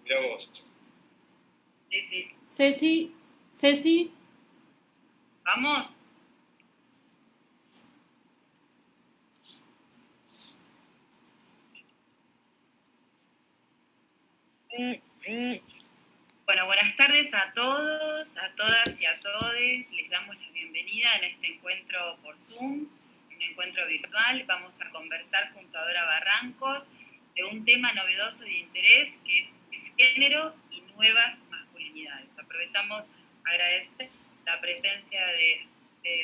Mirá vos. Ceci, Vamos. Bueno, buenas tardes a todos, a todas y a todes. Les damos la bienvenida en este encuentro por Zoom, un encuentro virtual. Vamos a conversar junto a Dora Barrancos de un tema novedoso y de interés que es género y nuevas masculinidades. Aprovechamos a agradecer la presencia de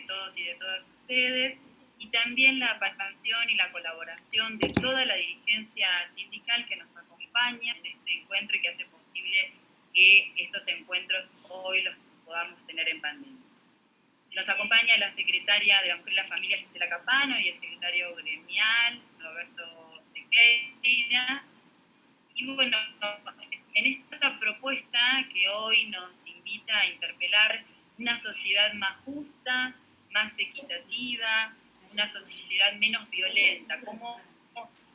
todos y de todas ustedes y también la participación y la colaboración de toda la dirigencia sindical que nos acompaña en este encuentro y que hace posible que estos encuentros hoy los podamos tener en pandemia. Nos acompaña la secretaria de la Mujer y la Familia, Gisela Capano, y el secretario gremial, Roberto Sequeira. Y bueno, en esta propuesta que hoy nos invita a interpelar una sociedad más justa, más equitativa, una sociedad menos violenta, cómo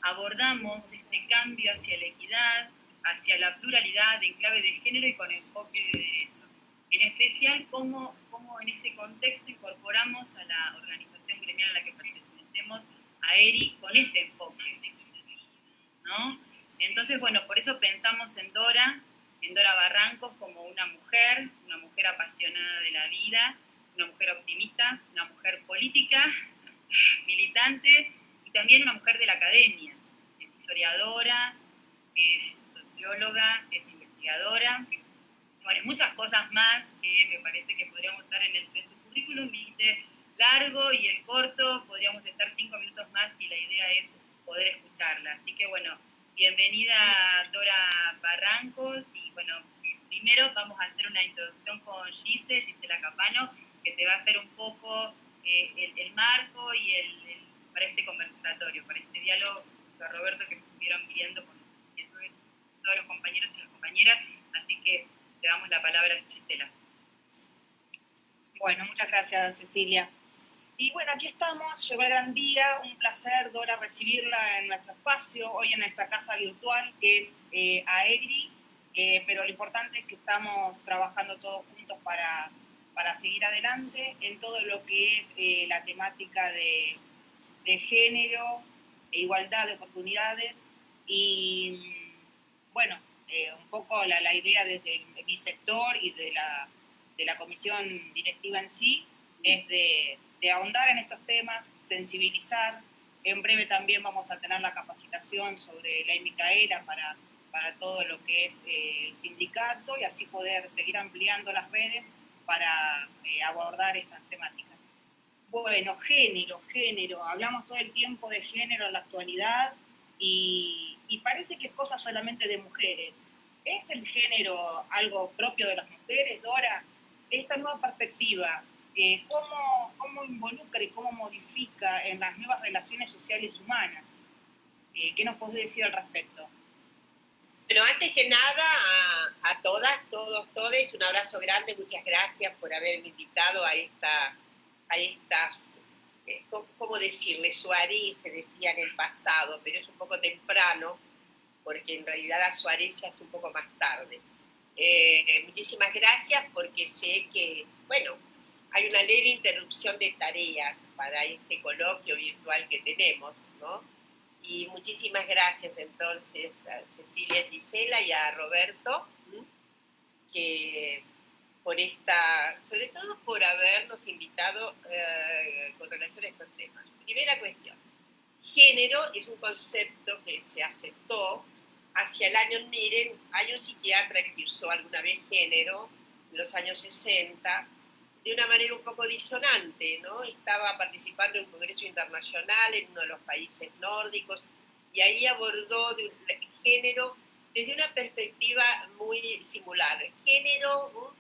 abordamos este cambio hacia la equidad, hacia la pluralidad en clave de género y con enfoque de derechos. En especial, cómo en ese contexto incorporamos a la organización gremial a la que pertenecemos, a ERI, con ese enfoque, ¿no? Entonces, bueno, por eso pensamos en Dora Barrancos como una mujer apasionada de la vida, una mujer optimista, una mujer política, militante, y también una mujer de la academia. Es historiadora, es socióloga, es investigadora. Bueno, muchas cosas más que me parece que podríamos estar en el de su currículum, viste, largo, y el corto podríamos estar 5 minutos más y la idea es poder escucharla. Así que bueno, bienvenida Dora Barrancos, y bueno, primero vamos a hacer una introducción con Gisela Capano, que te va a hacer un poco el marco y para este conversatorio, para este diálogo con Roberto que estuvieron viviendo con todos los compañeros y las compañeras, así que te damos la palabra a Gisela. Bueno, muchas gracias, Cecilia. Y bueno, aquí estamos, llegó el gran día, un placer, Dora, recibirla en nuestro espacio, hoy en nuestra casa virtual, que es AEGRI, pero lo importante es que estamos trabajando todos juntos para seguir adelante en todo lo que es la temática de género, e igualdad de oportunidades, y bueno, un poco la idea desde mi sector y de la comisión directiva en sí es de ahondar en estos temas, sensibilizar. En breve también vamos a tener la capacitación sobre Ley Micaela para todo lo que es el sindicato, y así poder seguir ampliando las redes para abordar estas temáticas. Bueno, género, hablamos todo el tiempo de género en la actualidad y parece que es cosa solamente de mujeres. ¿Es el género algo propio de las mujeres, Dora? Esta nueva perspectiva, ¿cómo involucra y cómo modifica en las nuevas relaciones sociales humanas? ¿Qué nos podés decir al respecto? Bueno, antes que nada, a todas, todos, todes, un abrazo grande, muchas gracias por haberme invitado a estas, ¿cómo decirle? Soirée se decía en el pasado, pero es un poco temprano, porque en realidad la soirée se hace un poco más tarde. Muchísimas gracias, porque sé que, bueno, hay una leve interrupción de tareas para este coloquio virtual que tenemos, ¿no? Y muchísimas gracias entonces a Cecilia, Gisela y a Roberto, que por sobre todo por habernos invitado con relación a estos temas. Primera cuestión, género es un concepto que se aceptó hacia el año, miren, hay un psiquiatra que usó alguna vez género en los años 60, de una manera un poco disonante, ¿no? Estaba participando en un congreso internacional en uno de los países nórdicos y ahí abordó de género desde una perspectiva muy singular. Género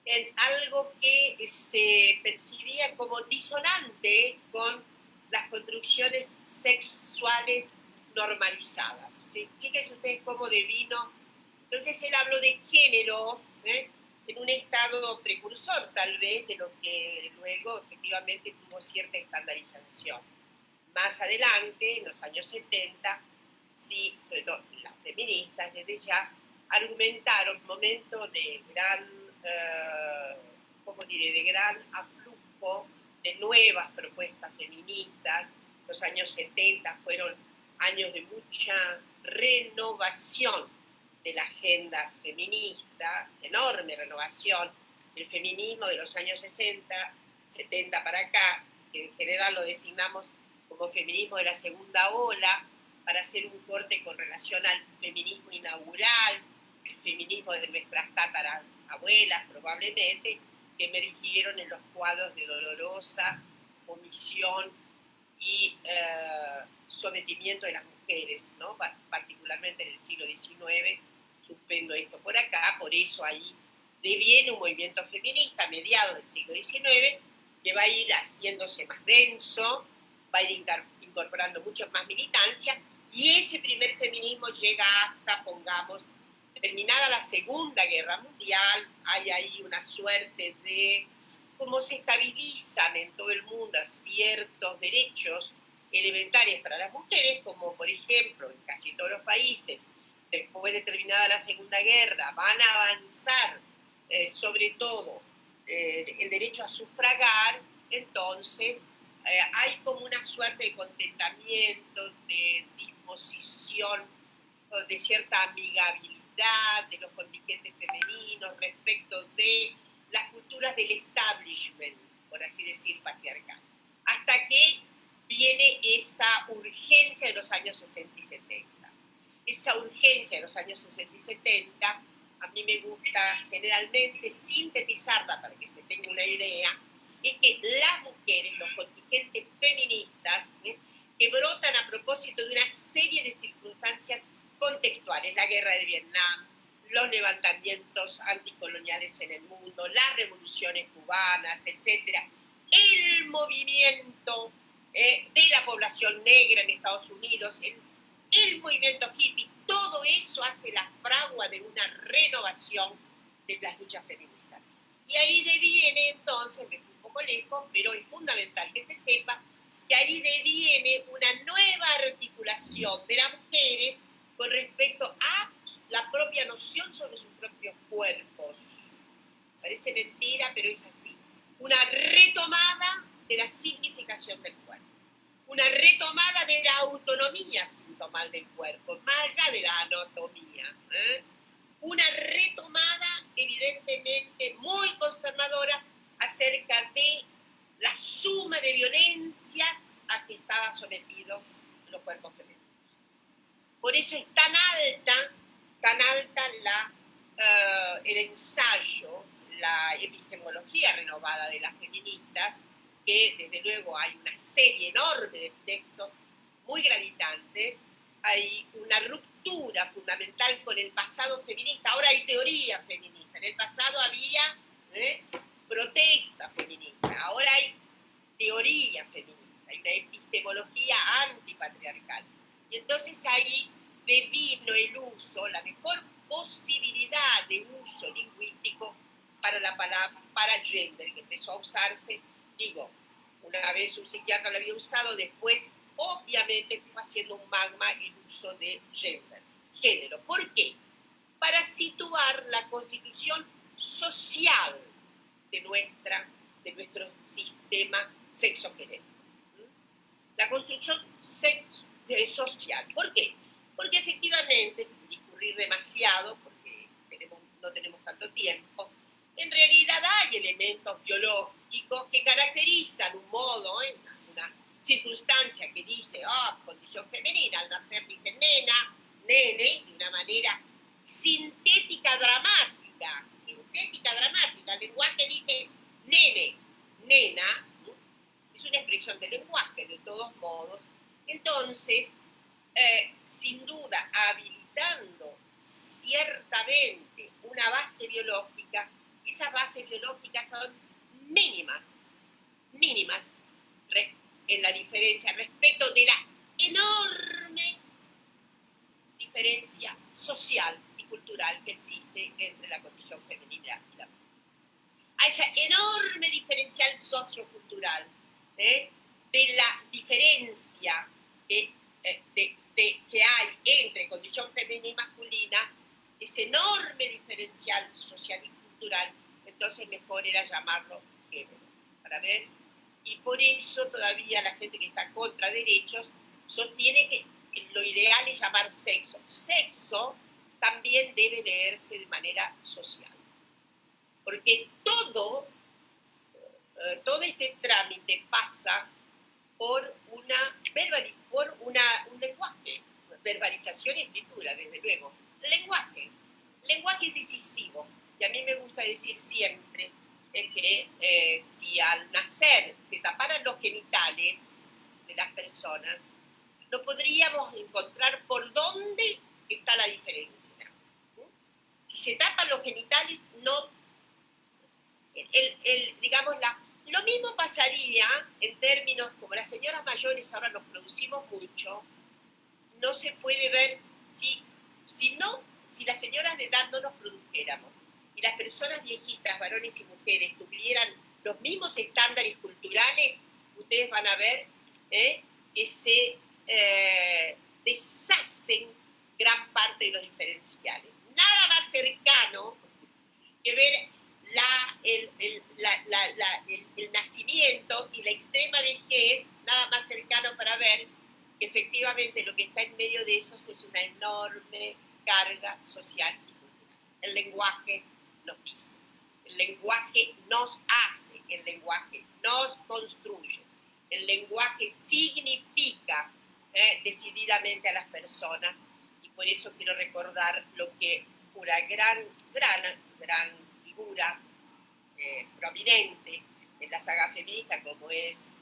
en algo que se percibía como disonante con las construcciones sexuales normalizadas. Fíjense ustedes cómo devino. Entonces él habló de géneros, en un estado precursor tal vez de lo que luego efectivamente tuvo cierta estandarización. Más adelante, en los años 70, sí, sobre todo las feministas desde ya, argumentaron momentos de gran, de gran aflujo de nuevas propuestas feministas. Los años 70 fueron años de mucha renovación de la agenda feminista, enorme renovación. El feminismo de los años 60, 70 para acá, que en general lo designamos como feminismo de la segunda ola, para hacer un corte con relación al feminismo inaugural, el feminismo de nuestras tatarabuelas probablemente, que emergieron en los cuadros de dolorosa omisión y sometimiento de las mujeres, ¿no? Particularmente en el siglo XIX, suspendo esto por acá, por eso ahí deviene un movimiento feminista a mediados del siglo XIX, que va a ir haciéndose más denso, va a ir incorporando mucho más militancia, y ese primer feminismo llega hasta, pongamos, terminada la Segunda Guerra Mundial. Hay ahí una suerte de cómo se estabilizan en todo el mundo ciertos derechos elementarios para las mujeres, como por ejemplo en casi todos los países, después de terminada la Segunda Guerra, van a avanzar sobre todo el derecho a sufragar. Entonces hay como una suerte de contentamiento, de disposición, de cierta amigabilidad de los contingentes femeninos respecto de las culturas del establishment, por así decir, patriarcal. Hasta que viene esa urgencia de los años 60 y 70. Esa urgencia de los años 60 y 70, a mí me gusta generalmente sintetizarla para que se tenga una idea, es que las mujeres, los contingentes feministas, que brotan a propósito de una serie de circunstancias contextuales, la guerra de Vietnam, los levantamientos anticoloniales en el mundo, las revoluciones cubanas, etc. El movimiento de la población negra en Estados Unidos, el movimiento hippie, todo eso hace la fragua de una renovación de las luchas feministas. Y ahí deviene entonces, me fui un poco lejos, pero es fundamental que se sepa que ahí deviene una nueva articulación de las mujeres con respecto a la propia noción sobre sus propios cuerpos. Parece mentira, pero es así. Una retomada de la significación del cuerpo. Una retomada de la autonomía sintomal del cuerpo, más allá de la anatomía. Una retomada, evidentemente, muy consternadora acerca de la suma de violencias a que estaba sometido los cuerpos femeninos. Por eso es tan alta el ensayo, la epistemología renovada de las feministas, que desde luego hay una serie enorme de textos muy gravitantes, hay una ruptura fundamental con el pasado feminista. Ahora hay teoría feminista, en el pasado había protesta feminista, ahora hay teoría feminista, hay una epistemología antipatriarcal. Y entonces ahí devino el uso, la mejor posibilidad de uso lingüístico para la palabra, para gender, que empezó a usarse, digo, una vez un psiquiatra lo había usado, después obviamente fue haciendo un magma el uso de gender, género. ¿Por qué? Para situar la constitución social de nuestro sistema sexo-género. La construcción social. ¿Por qué? Porque efectivamente, sin discurrir demasiado, porque no tenemos tanto tiempo, en realidad hay elementos biológicos que caracterizan un modo, una circunstancia que dice, condición femenina, al nacer dicen nena, nene, de una manera sintética dramática, el lenguaje dice nene, nena, es una expresión de lenguaje, de todos modos. Entonces, sin duda, habilitando ciertamente una base biológica, esas bases biológicas son mínimas en la diferencia respecto de la enorme diferencia social y cultural que existe entre la condición femenina y la masculina. A esa enorme diferencial sociocultural, de la diferencia que hay entre condición femenina y masculina, ese enorme diferencial social y cultural, entonces mejor era llamarlo género, para ver. Y por eso todavía la gente que está contra derechos sostiene que lo ideal es llamar sexo. Sexo también debe leerse de manera social, porque todo este trámite pasa por un lenguaje, verbalización y escritura, desde luego. Lenguaje es decisivo, y a mí me gusta decir siempre que si al nacer se taparan los genitales de las personas, no podríamos encontrar por dónde está la diferencia. Si se tapan los genitales, no, digamos, lo mismo pasaría en términos como las señoras mayores ahora nos producimos mucho, no se puede ver si las señoras de edad no nos produjéramos y las personas viejitas, varones y mujeres, tuvieran los mismos estándares culturales, ustedes van a ver que se deshacen gran parte de los diferenciales. Nada más cercano que ver el nacimiento y la extrema vejez, nada más cercano para ver que efectivamente lo que está en medio de esos es una enorme carga social y cultural. El lenguaje nos dice, el lenguaje nos hace, el lenguaje nos construye, el lenguaje significa decididamente a las personas, y por eso quiero recordar lo que una gran figura prominente en la saga feminista como es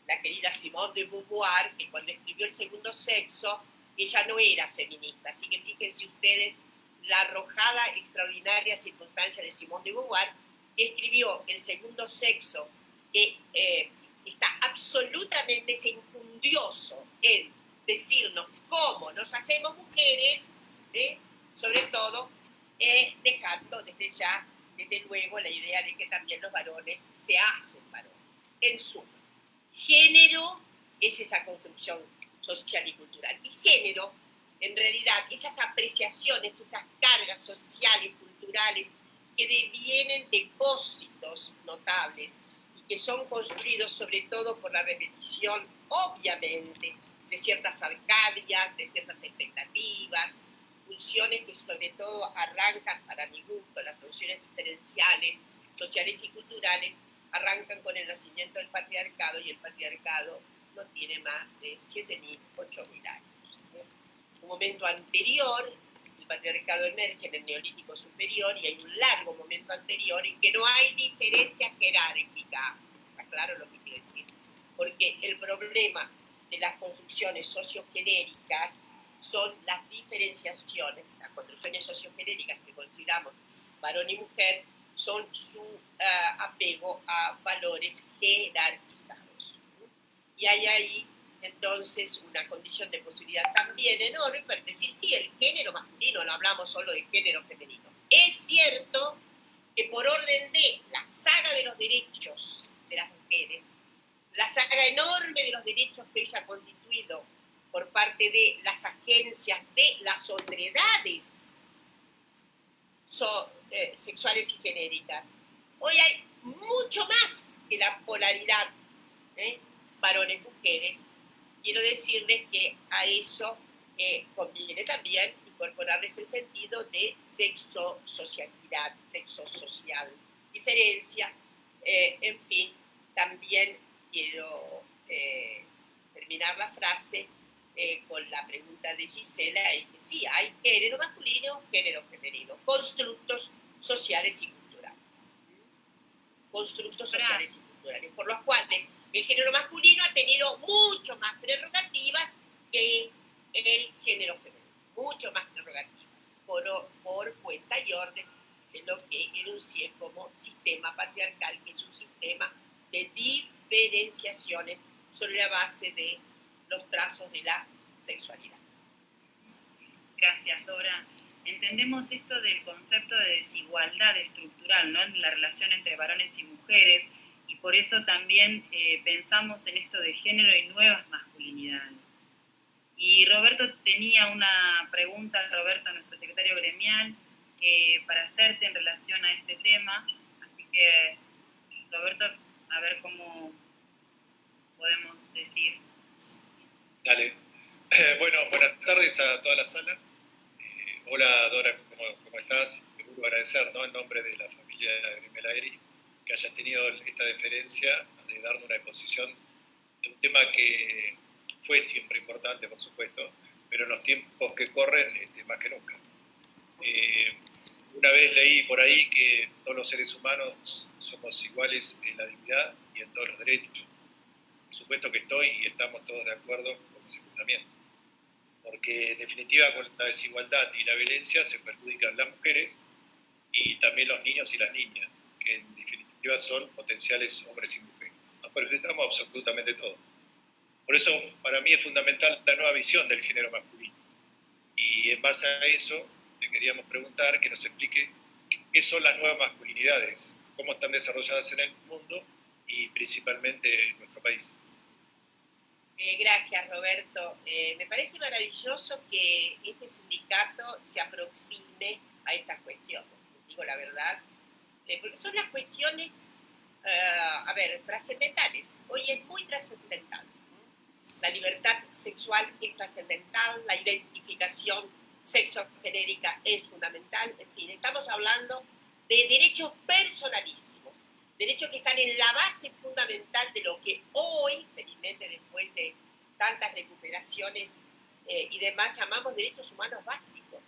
la querida Simone de Beauvoir, que cuando escribió El segundo sexo, ella no era feminista, así que fíjense ustedes la arrojada extraordinaria circunstancia de Simone de Beauvoir, que escribió El segundo sexo, que está absolutamente enjundioso en decirnos cómo nos hacemos mujeres, sobre todo dejando desde luego la idea de que también los varones se hacen varones. En suma, género es esa construcción social y cultural. Y género, en realidad, esas apreciaciones, esas cargas sociales, culturales, que devienen depósitos notables y que son construidos sobre todo por la repetición, obviamente, de ciertas arcadias, de ciertas expectativas, funciones que sobre todo arrancan, para mi gusto, las funciones diferenciales, sociales y culturales, arrancan con el nacimiento del patriarcado, y el patriarcado no tiene más de 7.000, 8.000 años. Un momento anterior, el patriarcado emerge en el Neolítico Superior, y hay un largo momento anterior en que no hay diferencia jerárquica. ¿Está claro lo que quiero decir? Porque el problema de las construcciones sociogenéricas son las diferenciaciones, las construcciones sociogenéricas que consideramos varón y mujer, son su apego a valores jerarquizados. Y hay ahí entonces una condición de posibilidad también enorme para decir, sí, el género masculino, no hablamos solo de género femenino. Es cierto que por orden de la saga de los derechos de las mujeres, la saga enorme de los derechos que ella ha constituido por parte de las agencias de las otredades sexuales y genéricas, hoy hay mucho más que la polaridad varones-mujeres. Quiero decirles que a eso conviene también incorporarles el sentido de sexo-socialidad, sexo-social, diferencia. En fin, también quiero terminar la frase con la pregunta de Gisela, es que sí, hay género masculino, género femenino, constructos sociales y culturales. Constructos sociales y culturales, por los cuales el género masculino ha tenido mucho más prerrogativas que el género femenino, mucho más prerrogativas, por cuenta y orden de lo que enuncié como sistema patriarcal, que es un sistema de diferenciaciones sobre la base de los trazos de la sexualidad. Gracias, Dora. Entendemos esto del concepto de desigualdad estructural, ¿no?, en la relación entre varones y mujeres, y por eso también pensamos en esto de género y nuevas masculinidades. Y Roberto tenía una pregunta, Roberto, nuestro secretario gremial, para hacerte en relación a este tema. Así que, Roberto, a ver cómo podemos decir. Dale. Bueno, buenas tardes a toda la sala. Hola Dora, ¿cómo estás? Te quiero agradecer, ¿no?, en nombre de la familia Grimel Aegri, que hayan tenido esta deferencia de darme una exposición de un tema que fue siempre importante, por supuesto, pero en los tiempos que corren, más que nunca. Una vez leí por ahí que todos los seres humanos somos iguales en la dignidad y en todos los derechos. Por supuesto que estoy y estamos todos de acuerdo con ese pensamiento, porque en definitiva con la desigualdad y la violencia se perjudican las mujeres y también los niños y las niñas, que en definitiva son potenciales hombres y mujeres. Nos perjudicamos absolutamente todo. Por eso para mí es fundamental la nueva visión del género masculino. Y en base a eso te queríamos preguntar que nos explique qué son las nuevas masculinidades, cómo están desarrolladas en el mundo y principalmente en nuestro país. Gracias, Roberto. Me parece maravilloso que este sindicato se aproxime a estas cuestiones, digo la verdad, porque son las cuestiones, trascendentales. Hoy es muy trascendental. La libertad sexual es trascendental, la identificación sexogenérica es fundamental, en fin, estamos hablando de derechos personalísimos, derechos que están en la base fundamental de lo que hoy, felizmente después de tantas recuperaciones y demás, llamamos derechos humanos básicos.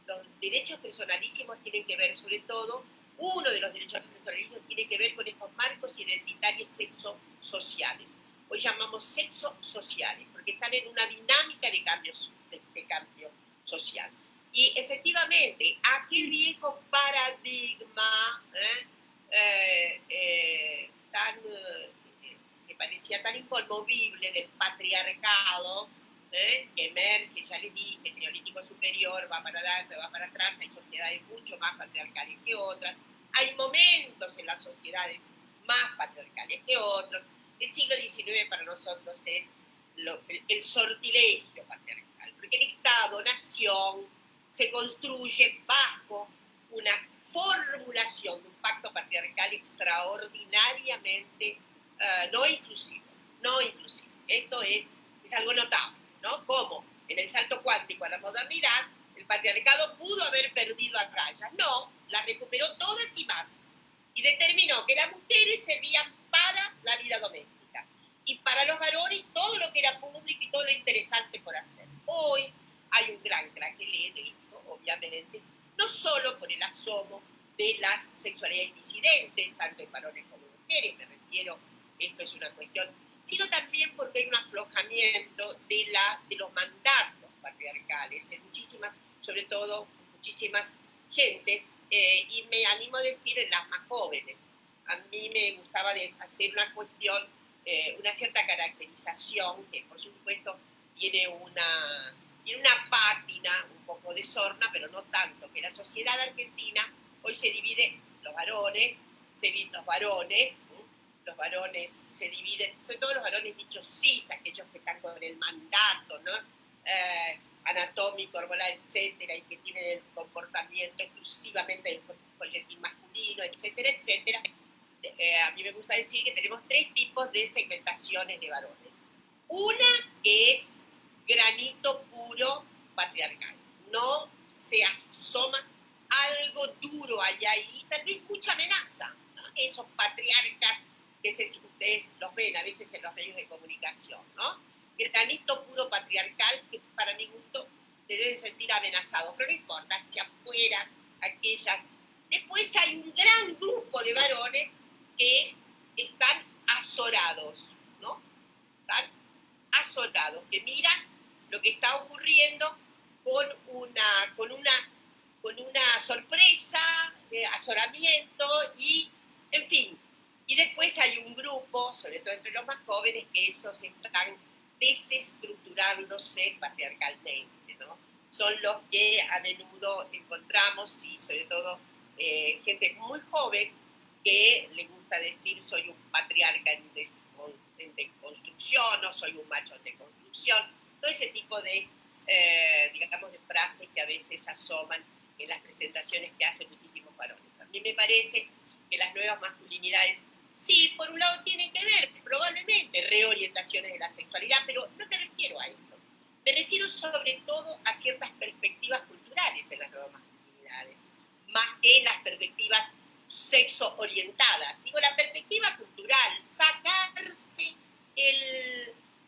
Los derechos personalísimos tienen que ver, sobre todo, uno de los derechos personalísimos tiene que ver con estos marcos identitarios sexo-sociales. Hoy llamamos sexo-sociales, porque están en una dinámica de cambio social. Y efectivamente, aquel viejo paradigma que parecía tan inconmovible del patriarcado, que emerge, ya les dije, el neolítico superior va para adelante, va para atrás, hay sociedades mucho más patriarcales que otras, hay momentos en las sociedades más patriarcales que otros. El siglo XIX para nosotros es el sortilegio patriarcal, porque el Estado-nación se construye bajo una formulación de un pacto patriarcal extraordinariamente no inclusivo. Esto es algo notable, ¿no? Como en el salto cuántico a la modernidad, el patriarcado pudo haber perdido agallas. No, las recuperó todas y más. Y determinó que las mujeres servían para la vida doméstica. Y para los varones todo lo que era público y todo lo interesante por hacer. Hoy hay un gran craquelé de esto, obviamente, no solo por el asomo de las sexualidades disidentes, tanto en varones como en mujeres, me refiero, esto es una cuestión, sino también porque hay un aflojamiento de los mandatos patriarcales en muchísimas, sobre todo en muchísimas gentes, y me animo a decir en las más jóvenes. A mí me gustaba hacer una cuestión, una cierta caracterización que por supuesto tiene una pátina un poco de sorna, pero no tanto, que la sociedad argentina hoy se divide, los varones se dividen, sobre todo los varones dichos cis, aquellos que están con el mandato, ¿no? Anatómico, hormonal, etcétera, y que tienen el comportamiento exclusivamente del folletín masculino, etcétera, etcétera. A mí me gusta decir que tenemos 3 tipos de segmentaciones de varones. Una que es granito puro patriarcal. No se asoma algo duro allá y tal vez mucha amenaza, ¿no? Esos patriarcas que ustedes los ven a veces en los medios de comunicación, ¿no? Granito puro patriarcal que para mi gusto se deben sentir amenazados, pero no importa, hacia afuera, aquellas. Después hay un gran grupo de varones que están azorados, ¿no? Están azorados, que miran lo que está ocurriendo con una sorpresa, azoramiento y, en fin. Y después hay un grupo, sobre todo entre los más jóvenes, que esos están desestructurándose patriarcalmente, ¿no? Son los que a menudo encontramos, y sobre todo gente muy joven, que le gusta decir soy un patriarca en deconstrucción, o soy un macho en deconstrucción, todo ese tipo de, digamos, de frases que a veces asoman en las presentaciones que hacen muchísimos varones. A mí me parece que las nuevas masculinidades, sí, por un lado tienen que ver, probablemente, reorientaciones de la sexualidad, pero no me refiero a esto. Me refiero sobre todo a ciertas perspectivas culturales en las nuevas masculinidades, más que en las perspectivas sexo orientadas. Digo, la perspectiva cultural, sacarse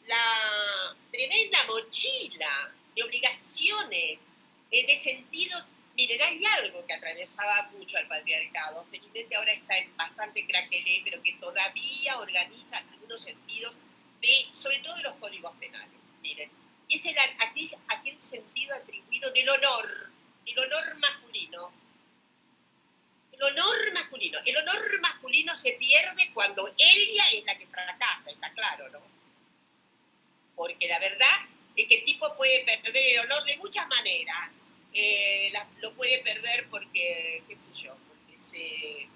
la tremenda mochila de obligaciones, de sentidos. Miren, hay algo que atravesaba mucho al patriarcado, felizmente ahora está en bastante craquelé, pero que todavía organiza algunos sentidos, sobre todo de los códigos penales. Miren, y es aquel sentido atribuido del honor masculino. El honor masculino se pierde cuando ella es la que fracasa, está claro, ¿no? Porque la verdad es que el tipo puede perder el honor de muchas maneras. Lo puede perder porque, qué sé yo, porque se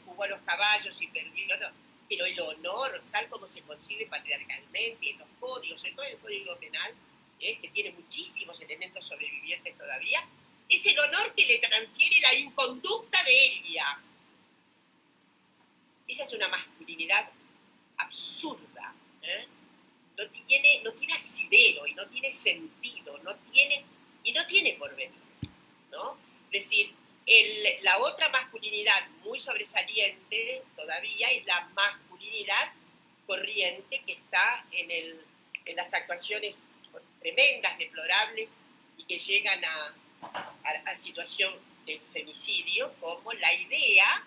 jugó a los caballos y perdió, no. Pero el honor, tal como se concibe patriarcalmente en los códigos, en todo el código penal, que tiene muchísimos elementos sobrevivientes todavía, es el honor que le transfiere la inconducta de ella. Esa es una masculinidad absurda, no tiene asidero y no tiene sentido, no tiene porvenir, ¿no? Es decir, la otra masculinidad muy sobresaliente todavía es la masculinidad corriente que está en las actuaciones tremendas, deplorables y que llegan a situación de femicidio, como la idea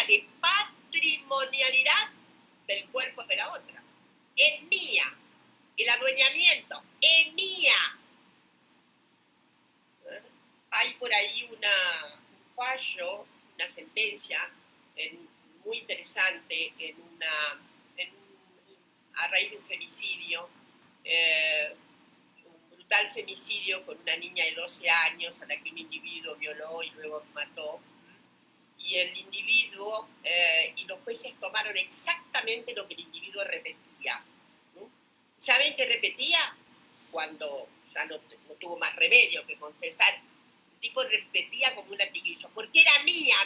de patrimonialidad del cuerpo de la otra. Es mía. El adueñamiento es mía. Hay por ahí un fallo, una sentencia muy interesante a raíz de un femicidio, un brutal femicidio con una niña de 12 años a la que un individuo violó y luego mató. Y el individuo, y los jueces tomaron exactamente lo que el individuo repetía. ¿Saben qué repetía? Cuando ya no tuvo más remedio que confesar, el tipo repetía como un latiguillo, porque era mía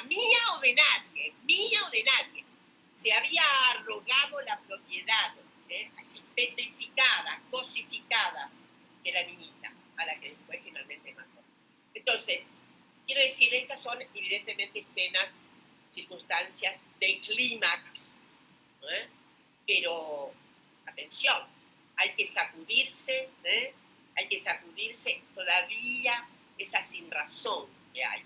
o de nadie. Se había arrogado la propiedad, así petrificada, cosificada, de la niñita, a la que después finalmente mató. Entonces, quiero decir, estas son evidentemente escenas, circunstancias de clímax, pero atención, hay que sacudirse todavía esa sinrazón que hay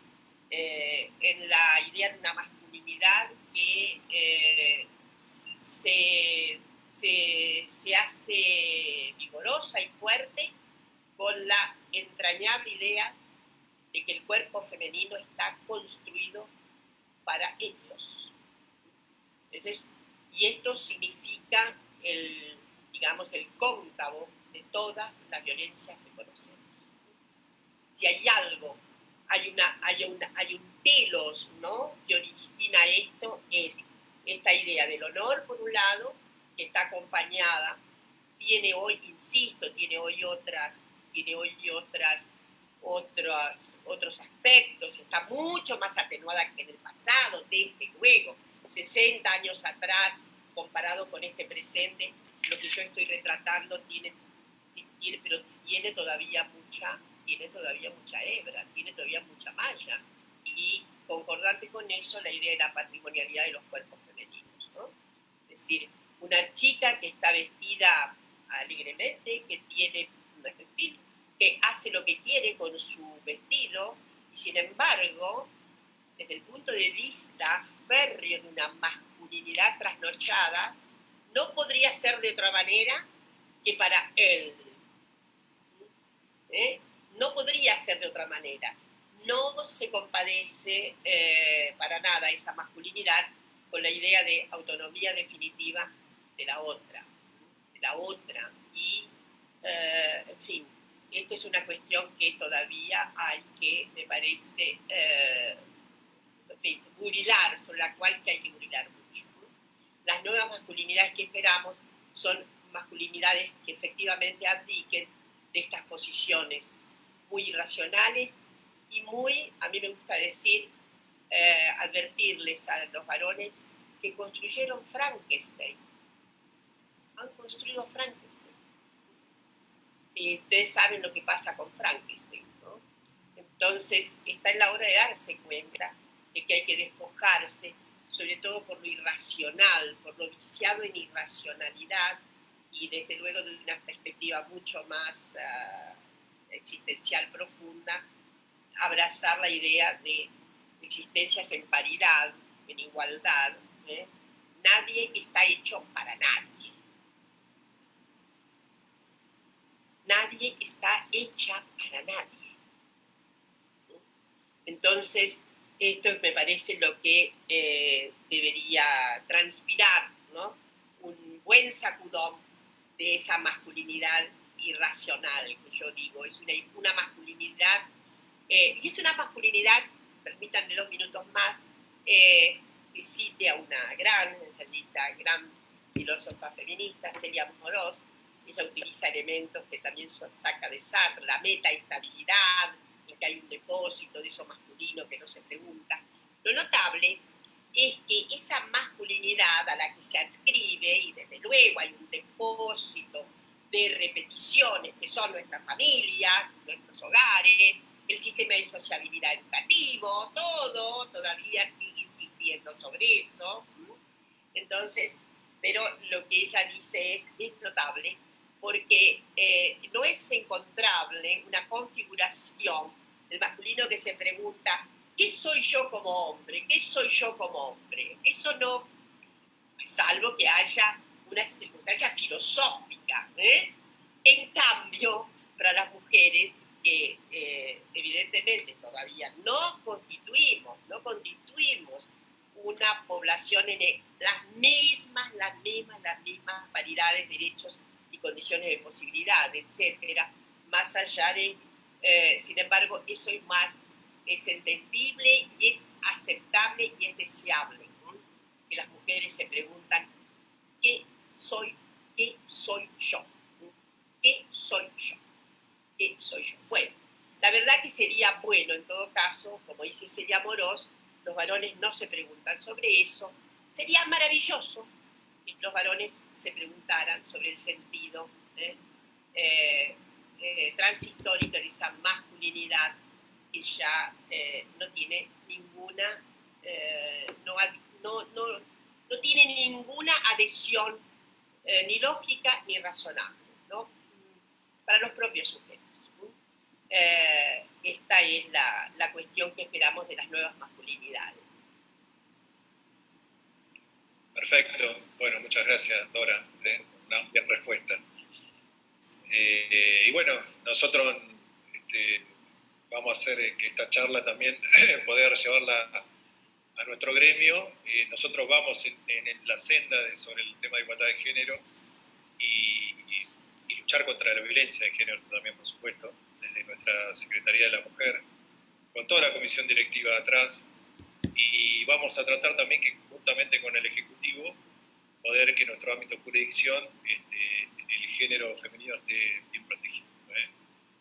en la idea de una masculinidad que se hace vigorosa y fuerte con la entrañable idea de que el cuerpo femenino está construido para ellos. Entonces, y esto significa el cóncavo de todas las violencias que conocemos. Si hay algo, hay un telos, ¿no?, que origina esto, es esta idea del honor, por un lado, que está acompañada, tiene hoy otros aspectos, está mucho más atenuada que en el pasado, desde luego, 60 años atrás, comparado con este presente, lo que yo estoy retratando tiene todavía mucha hebra, tiene todavía mucha malla, y concordante con eso la idea de la patrimonialidad de los cuerpos femeninos, ¿no? Es decir, una chica que está vestida alegremente, que tiene, en fin, que hace lo que quiere con su vestido, y sin embargo, desde el punto de vista férreo de una masculinidad trasnochada, no podría ser de otra manera que para él. No podría ser de otra manera. No se compadece para nada esa masculinidad con la idea de autonomía definitiva de la otra. Y, en fin, esto es una cuestión que todavía hay que, me parece, burilar, sobre la cual que hay que burilar mucho. Las nuevas masculinidades que esperamos son masculinidades que efectivamente abdiquen de estas posiciones muy irracionales y muy, a mí me gusta decir, advertirles a los varones que construyeron Frankenstein. Han construido Frankenstein. Y ustedes saben lo que pasa con Frankenstein, ¿no? Entonces, está en la hora de darse cuenta de que hay que despojarse, sobre todo por lo irracional, por lo viciado en irracionalidad, y desde luego de una perspectiva mucho más existencial profunda, abrazar la idea de existencias en paridad, en igualdad. Nadie está hecho para nadie. Nadie está hecha para nadie. Entonces, esto me parece lo que debería transpirar, ¿no? Un buen sacudón de esa masculinidad irracional, que yo digo, es una masculinidad, y es una masculinidad, permítanme 2 minutos más, que cite a una gran ensayista, gran filósofa feminista, Celia Amorós. Ella utiliza elementos que también saca de Sartre, la metaestabilidad, en que hay un depósito de eso masculino que no se pregunta. Lo notable es que esa masculinidad a la que se adscribe, y desde luego hay un depósito de repeticiones que son nuestras familias, nuestros hogares, el sistema de sociabilidad educativo, todo todavía sigue insistiendo sobre eso. Entonces, pero lo que ella dice es notable, porque no es encontrable una configuración del masculino que se pregunta, ¿qué soy yo como hombre? ¿Qué soy yo como hombre? Eso no, salvo que haya una circunstancia filosófica. En cambio, para las mujeres que evidentemente todavía no constituimos una población en las mismas paridades, derechos y condiciones de posibilidad, etcétera, más allá de, sin embargo, eso es entendible y es aceptable y es deseable, ¿no? Que las mujeres se preguntan, ¿qué soy yo? ¿Qué soy yo? ¿Qué soy yo? Bueno, la verdad que sería bueno, en todo caso, como dice Celia Amorós, los varones no se preguntan sobre eso. Sería maravilloso que los varones se preguntaran sobre el sentido transhistórico de esa masculinidad que ya no tiene ninguna, no tiene ninguna adhesión ni lógica ni razonable, ¿no? Para los propios sujetos. Esta es la cuestión que esperamos de las nuevas masculinidades. Perfecto. Bueno, muchas gracias, Dora. Una amplia respuesta. Y bueno, nosotros vamos a hacer que esta charla también poder llevarla a nuestro gremio. Nosotros vamos en la senda sobre el tema de igualdad de género y luchar contra la violencia de género también, por supuesto, desde nuestra Secretaría de la Mujer, con toda la comisión directiva atrás, y vamos a tratar también que juntamente con el Ejecutivo poder que en nuestro ámbito de jurisdicción el género femenino esté bien protegido.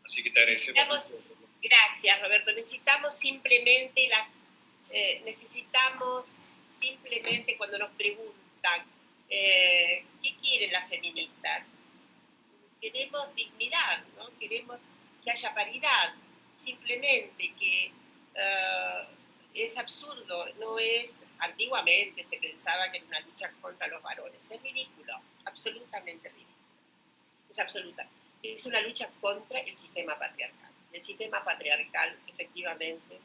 Así que te agradecemos. Gracias, Roberto. Necesitamos simplemente cuando nos preguntan ¿qué quieren las feministas? Queremos dignidad, ¿no? Queremos que haya paridad, simplemente que es absurdo, no es, antiguamente se pensaba que era una lucha contra los varones, es ridículo, absolutamente ridículo, es una lucha contra el sistema patriarcal. El sistema patriarcal efectivamente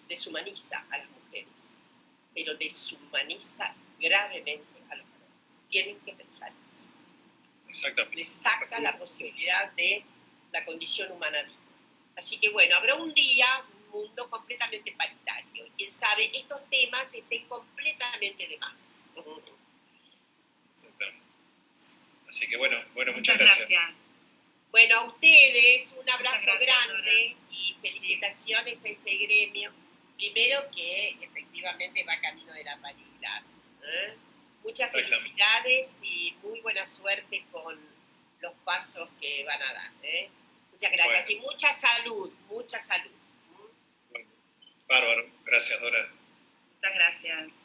deshumaniza a las mujeres, pero deshumaniza gravemente a los varones. Tienen que pensar eso. Exactamente. Les saca la posibilidad de la condición humana digna. Así que bueno, habrá un día, un mundo completamente paritario. Quién sabe, estos temas estén completamente de más. Exactamente. Así que bueno, muchas gracias. Bueno, a ustedes un abrazo gracias, grande, Dora. y felicitaciones a ese gremio. Primero que efectivamente va camino de la paridad. Muchas felicidades y muy buena suerte con los pasos que van a dar. Muchas gracias Bueno. y mucha salud, mucha salud. Bueno, bárbaro. Gracias, Dora. Muchas gracias.